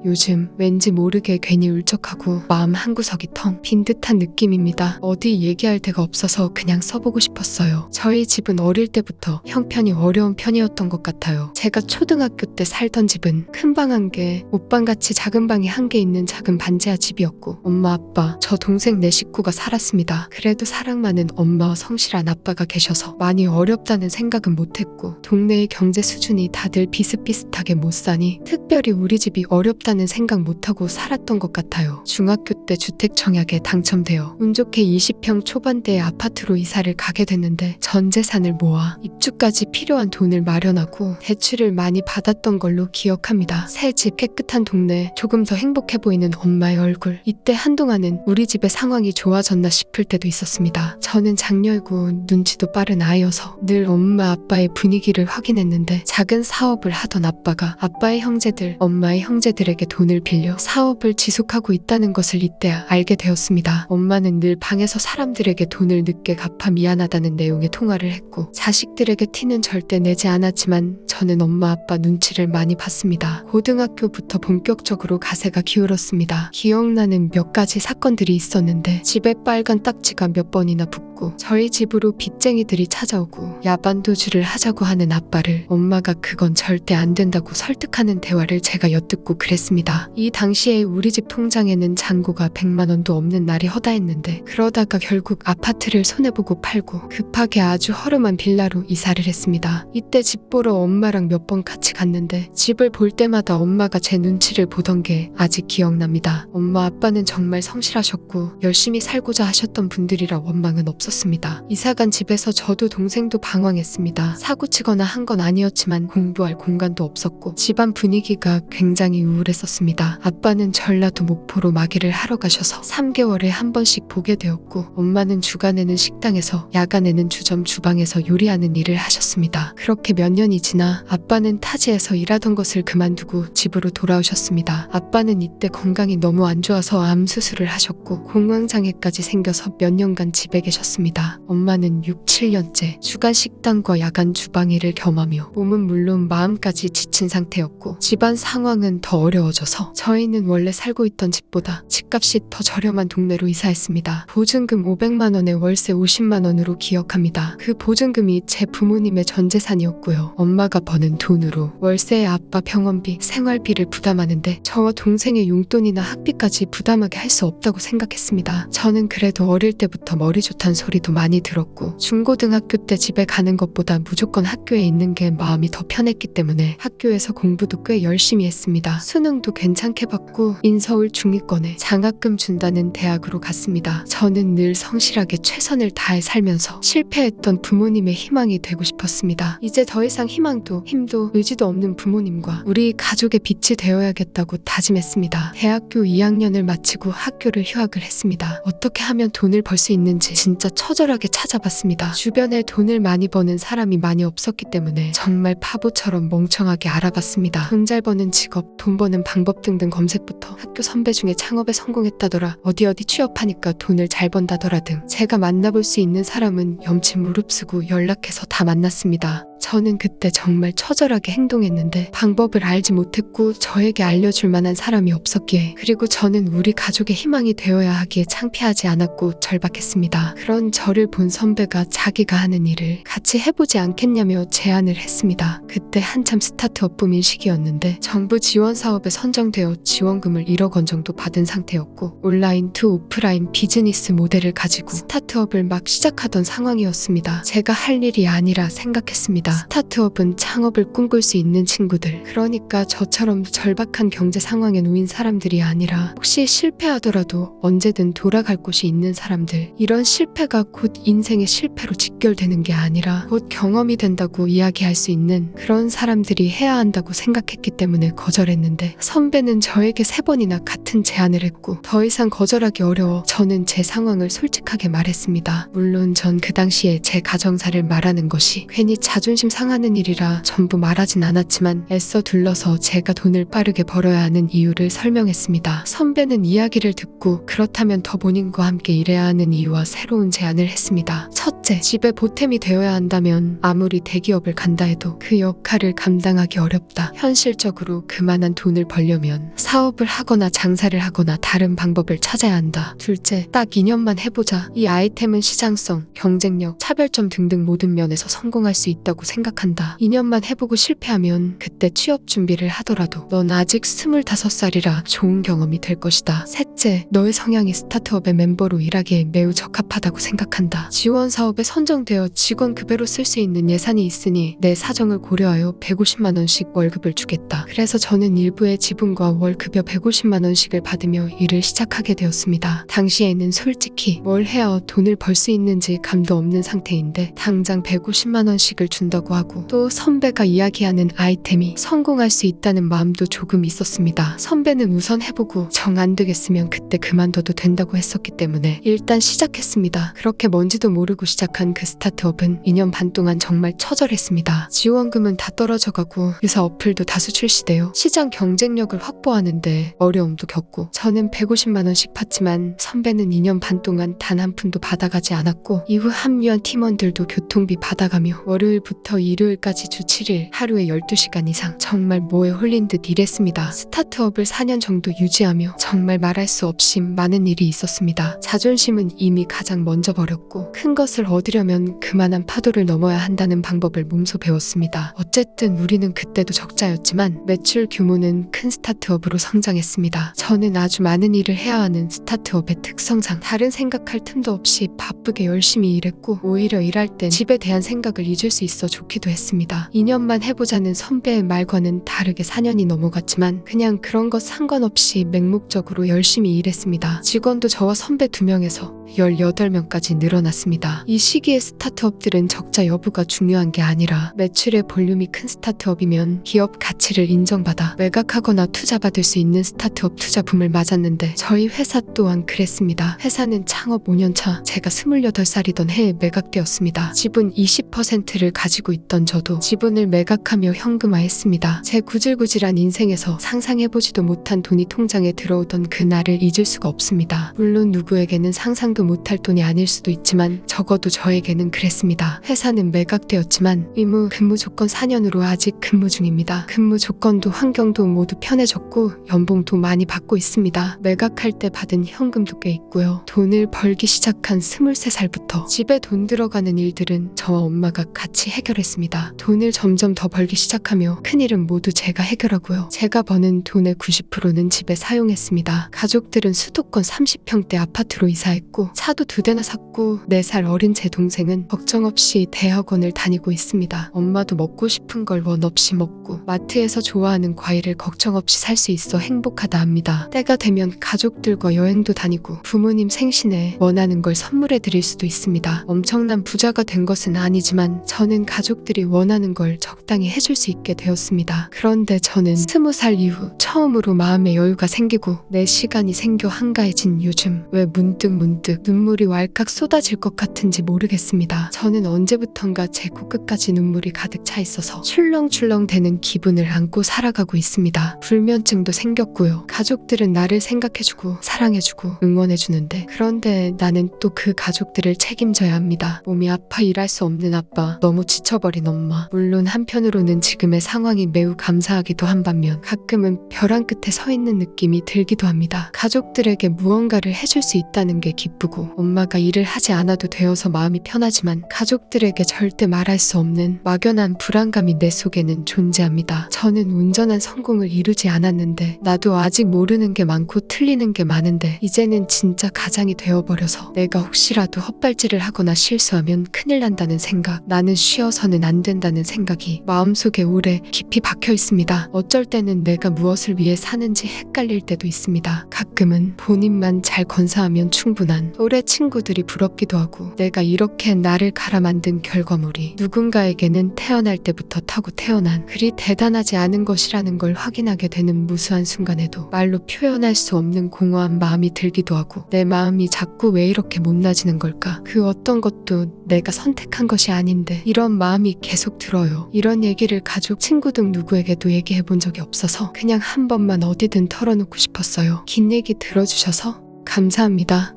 요즘 왠지 모르게 괜히 울적하고 마음 한구석이 텅 빈 듯한 느낌입니다. 어디 얘기할 데가 없어서 그냥 써보고 싶었어요. 저희 집은 어릴 때부터 형편이 어려운 편이었던 것 같아요. 제가 초등학교 때 살던 집은 큰 방 한 개, 옷방같이 작은 방이 한 개 있는 작은 반지하 집이었고 엄마, 아빠, 저 동생 네 식구가 살았습니다. 그래도 사랑 많은 엄마와 성실한 아빠가 계셔서 많이 어렵다는 생각은 못했고 동네의 경제 수준이 다들 비슷비슷하게 못 사니 특별히 우리 집이 어렵다는 생각 못하고 살았던 것 같아요. 중학교 때 주택 청약에 당첨되어 운 좋게 20평 초반대의 아파트로 이사를 가게 됐는데 전 재산을 모아 입주까지 필요한 돈을 마련하고 대출을 많이 받았던 걸로 기억합니다. 새 집, 깨끗한 동네, 조금 더 행복해 보이는 엄마의 얼굴. 이때 한동안은 우리 집의 상황이 좋아졌나 싶을 때도 있었습니다. 저는 장렬고 눈치도 빠른 아이여서 늘 엄마 아빠의 분위기를 확인했는데 작은 사업을 하던 아빠가 아빠의 형제들, 엄마의 형제들에게 돈을 빌려 사업을 지속하고 있다는 것을 이때 알게 되었습니다. 엄마는 늘 방에서 사람들에게 돈을 늦게 갚아 미안하다는 내용의 통화를 했고 자식들에게 티는 절대 내지 않았지만 저는 엄마 아빠 눈치를 많이 봤습니다. 고등학교부터 본격적으로 가세가 기울었습니다. 기억나는 몇 가지 사건들이 있었는데 집에 빨간 딱지가 몇 번이나 붙고 저희 집으로 빚쟁이들이 찾아오고 야반도주를 하자고 하는 아빠를 엄마가 그건 절대 안 된다고 설득하는 대화를 제가 엿듣고 그랬습니다. 이 당시에 우리 집 통장에는 잔고가 100만 원도 없는 날이 허다했는데 그러다가 결국 아파트를 손해보고 팔고 급하게 아주 허름한 빌라로 이사를 했습니다. 이때 집 보러 엄마랑 몇 번 같이 갔는데 집을 볼 때마다 엄마가 제 눈치를 보던 게 아직 기억납니다. 엄마 아빠는 정말 성실하셨고 열심히 살고자 하셨던 분들이라 원망은 없었습니다. 이사간 집에서 저도 동생도 방황했습니다. 사고치거나 한 건 아니었지만 공부할 공간도 없었고 집안 분위기가 굉장히 우울했었습니다. 아빠는 전라도 목포로 마기를 하러 가셔서 3개월에 한 번씩 보게 되었고 엄마는 주간에는 식당에서 야간에는 주점 주방에서 요리하는 일을 하셨습니다. 그렇게 몇 년이 지나 아빠는 타지에서 일하던 것을 그만두고 집으로 돌아오셨습니다. 아빠는 이때 건강이 너무 안 좋아서 암 수술을 하셨고 공황장애까지 생겨서 몇 년간 집에 계셨습니다. 엄마는 6, 7년째 주간 식당과 야간 주방 일을 겸하며 몸은 물론 마음까지 지친 상태였고 집안 상황은 더 어려워져서 저희는 원래 살고 있던 집보다 집값이 더 저렴한 동네로 이사했습니다. 보증금 500만 원에 월세 50만 원으로 기억합니다. 그 보증금이 제 부모님의 전 재산이었고요. 엄마가 버는 돈으로 월세에 아빠 병원비, 생활비를 부담하는데 저와 동생의 용돈이나 학비까지 부담하게 할 수 없다고 생각했습니다. 저는 그래도 어릴 때부터 머리 좋다는 소리도 많이 들었고 중고등학교 때 집에 가는 것보다 무조건 학교에 있는 게 마음이 더 편했기 때문에 학교에서 공부도 꽤 열심히 했습니다. 수능도 괜찮게 받고 인서울 중위권에 장학금 준다는 대학으로 갔습니다. 저는 늘 성실하게 최선을 다해 살면서 실패했던 부모님의 희망이 되고 싶었습니다. 이제 더 이상 희망도 힘도 의지도 없는 부모님과 우리 가족의 빛이 되어야겠다고 다짐했습니다. 대학교 2학년을 마치고 학교를 휴학을 했습니다. 어떻게 하면 돈을 벌 수 있는지 진짜 처절하게 찾아봤습니다. 주변에 돈을 많이 버는 사람이 많이 없었기 때문에 정말 바보처럼 멍청하게 알아봤습니다. 돈 잘 버는 직업, 돈 버는 방법 등등 검색부터 학교 선배 중에 창업에 성공했다더라, 어디 취업하니까 돈을 잘 번다더라 등 제가 만나볼 수 있는 사람은 염치 무릅쓰고 연락해서 다 만났습니다. 저는 그때 정말 처절하게 행동했는데 방법을 알지 못했고 저에게 알려줄 만한 사람이 없었기에, 그리고 저는 우리 가족의 희망이 되어야 하기에 창피하지 않았고 절박했습니다. 그런 저를 본 선배가 자기가 하는 일을 같이 해보지 않겠냐며 제안을 했습니다. 그때 한참 스타트업 붐인 시기였는데 정부 지원 사업에 선정되어 지원금을 1억 원 정도 받은 상태였고 온라인 투 오프라인 비즈니스 모델을 가지고 스타트업을 막 시작하던 상황이었습니다. 제가 할 일이 아니라 생각했습니다. 스타트업은 창업을 꿈꿀 수 있는 친구들, 그러니까 저처럼 절박한 경제 상황에 놓인 사람들이 아니라 혹시 실패하더라도 언제든 돌아갈 곳이 있는 사람들, 이런 실패가 곧 인생의 실패로 직결되는 게 아니라 곧 경험이 된다고 이야기할 수 있는 그런 사람들이 해야 한다고 생각했기 때문에 거절했는데 선배는 저에게 3번이나 같은 제안을 했고 더 이상 거절하기 어려워 저는 제 상황을 솔직하게 말했습니다. 물론 전 그 당시에 제 가정사를 말하는 것이 괜히 자존심 상하는 일이라 전부 말하진 않았지만 애써 둘러서 제가 돈을 빠르게 벌어야 하는 이유를 설명했습니다. 선배는 이야기를 듣고 그렇다면 더 본인과 함께 일해야 하는 이유와 새로운 제안을 했습니다. 첫째, 집에 보탬이 되어야 한다면 아무리 대기업을 간다 해도 그 역할을 감당하기 어렵다. 현실적으로 그만한 돈을 벌 벌려면 사업을 하거나 장사를 하거나 다른 방법을 찾아야 한다. 둘째, 딱 2년만 해보자. 이 아이템은 시장성, 경쟁력, 차별점 등등 모든 면에서 성공할 수 있다고 생각한다. 2년만 해보고 실패하면 그때 취업 준비를 하더라도 넌 아직 25살이라 좋은 경험이 될 것이다. 셋째, 너의 성향이 스타트업의 멤버로 일하기에 매우 적합하다고 생각한다. 지원 사업에 선정되어 직원 급여로 쓸 수 있는 예산이 있으니 내 사정을 고려하여 150만 원씩 월급을 주겠다. 그래서 저는 일부의 지분과 월 급여 150만 원씩을 받으며 일을 시작하게 되었습니다. 당시에는 솔직히 뭘 해야 돈을 벌 수 있는지 감도 없는 상태인데 당장 150만 원씩을 준다고 하고 또 선배가 이야기하는 아이템이 성공할 수 있다는 마음도 조금 있었습니다. 선배는 우선 해보고 정 안 되겠으면 그때 그만둬도 된다고 했었기 때문에 일단 시작했습니다. 그렇게 뭔지도 모르고 시작한 그 스타트업은 2년 반 동안 정말 처절했습니다. 지원금은 다 떨어져가고 유사 어플도 다수 출시되어 시장 경쟁력을 확보하는데 어려움도 겪고 저는 150만 원씩 받지만 선배는 2년 반 동안 단 한 푼도 받아가지 않았고 이후 합류한 팀원들도 교통비 받아가며 월요일부터 일요일까지 주 7일 하루에 12시간 이상 정말 뭐에 홀린 듯 일했습니다. 스타트업을 4년 정도 유지하며 정말 말할 수 없이 많은 일이 있었습니다. 자존심은 이미 가장 먼저 버렸고 큰 것을 얻으려면 그만한 파도를 넘어야 한다는 방법을 몸소 배웠습니다. 어쨌든 우리는 그때도 적자였지만 매출 규모는 큰 스타트업으로 성장했습니다. 저는 아주 많은 일을 해야 하는 스타트업의 특성상 다른 생각할 틈도 없이 바쁘게 열심히 일했고 오히려 일할 땐 집에 대한 생각을 잊을 수 있어 좋기도 했습니다. 2년만 해보자는 선배의 말과는 다르게 4년이 넘어갔지만 그냥 그런 것 상관없이 맹목적으로 열심히 일했습니다. 직원도 저와 선배 2명에서 18명까지 늘어났습니다. 이 시기에 스타트업들은 적자 여부가 중요한 게 아니라 매출의 볼륨이 큰 스타트업이면 기업 가치를 인정받아 매각하거나 투자받을 수 있는 스타트업 투자붐을 맞았는데 저희 회사 또한 그랬습니다. 회사는 창업 5년차 제가 28살이던 해에 매각되었습니다. 지분 20%를 가지고 있던 저도 지분을 매각하며 현금화했습니다. 제 구질구질한 인생에서 상상해보지도 못한 돈이 통장에 들어오던 그날을 잊을 수가 없습니다. 물론 누구에게는 상상도 못할 돈이 아닐 수도 있지만 적어도 저에게는 그랬습니다. 회사는 매각되었지만 의무 근무 조건 4년으로 아직 근무 중입니다. 근무 조건도 환경도 모두 편해졌고 연봉도 많이 받고 있습니다. 매각할 때 받은 현금도 꽤 있고요. 돈을 벌기 시작한 23살부터 집에 돈 들어가는 일들은 저와 엄마가 같이 해결했습니다. 돈을 점점 더 벌기 시작하며 큰일은 모두 제가 해결하고요. 제가 버는 돈의 90%는 집에 사용했습니다. 가족들은 수도권 30평대 아파트로 이사했고 차도 2대나 샀고 4살 어린 제 동생은 걱정 없이 대학원을 다니고 있습니다. 엄마도 먹고 싶은 걸 원 없이 먹고 마트에서 좋아하는 과일을 걱정 없이 살 수 있어 행복하다 합니다. 때가 되면 가족들과 여행도 다니고 부모님 생신에 원하는 걸 선물해 드릴 수도 있습니다. 엄청난 부자가 된 것은 아니지만 저는 가족들이 원하는 걸 적당히 해줄 수 있게 되었습니다. 그런데 저는 20살 이후 처음으로 마음의 여유가 생기고 내 시간이 생겨 한가해진 요즘 왜 문득 눈물이 왈칵 쏟아질 것 같은지 모르겠습니다. 저는 언제부턴가 제 코끝까지 눈물이 가득 차 있어서 출렁출렁 되는 기분을 안고 살아가고 있습니다. 불면증도 생겼고요. 가족들은 나를 생각해주고 사랑해주고 응원해주는데 그런데 나는 또 그 가족들을 책임져야 합니다. 몸이 아파 일할 수 없는 아빠, 너무 지쳐버린 엄마. 물론 한편으로는 지금의 상황이 매우 감사하기도 한 반면 가끔은 벼랑 끝에 서 있는 느낌이 들기도 합니다. 가족들에게 무언가를 해줄 수 있다는 게 기쁘고 엄마가 일을 하지 않아도 되어서 마음이 편하지만 가족들에게 절대 말할 수 없는 막연한 불안감이 내 속에는 존재합니다. 저는 온전한 성공을 이루지 않았는데 나도 아직 모르는 게 많고 틀리는 게 많은데 이제는 진짜 가장이 되어버려서 내가 혹시라도 헛발질을 하거나 실수하면 큰일 난다는 생각, 나는 쉬어서는 안 된다는 생각이 마음속에 오래 깊이 박혀 있습니다. 어쩔 때는 내가 무엇을 위해 사는지 헷갈릴 때도 있습니다. 가끔은 본인만 잘 건사하면 충분한 또래 친구들이 부럽기도 하고 내가 이렇게 나를 갈아 만든 결과물이 누군가에게는 태어날 때부터 타고 태어난 그리 대단하지 않은 것이라는 걸 확인하게 되는 무수한 순간에도 말로 표현할 수 없는 공허한 마음이 들기도 하고 내 마음이 자꾸 왜 이렇게 못나지는 걸까? 그 어떤 것도 내가 선택한 것이 아닌데 이런 마음이 계속 들어요. 이런 얘기를 가족, 친구 등 누구에게도 얘기해 본 적이 없어서 그냥 한 번만 어디든 털어놓고 싶었어요. 긴 얘기 들어주셔서 감사합니다.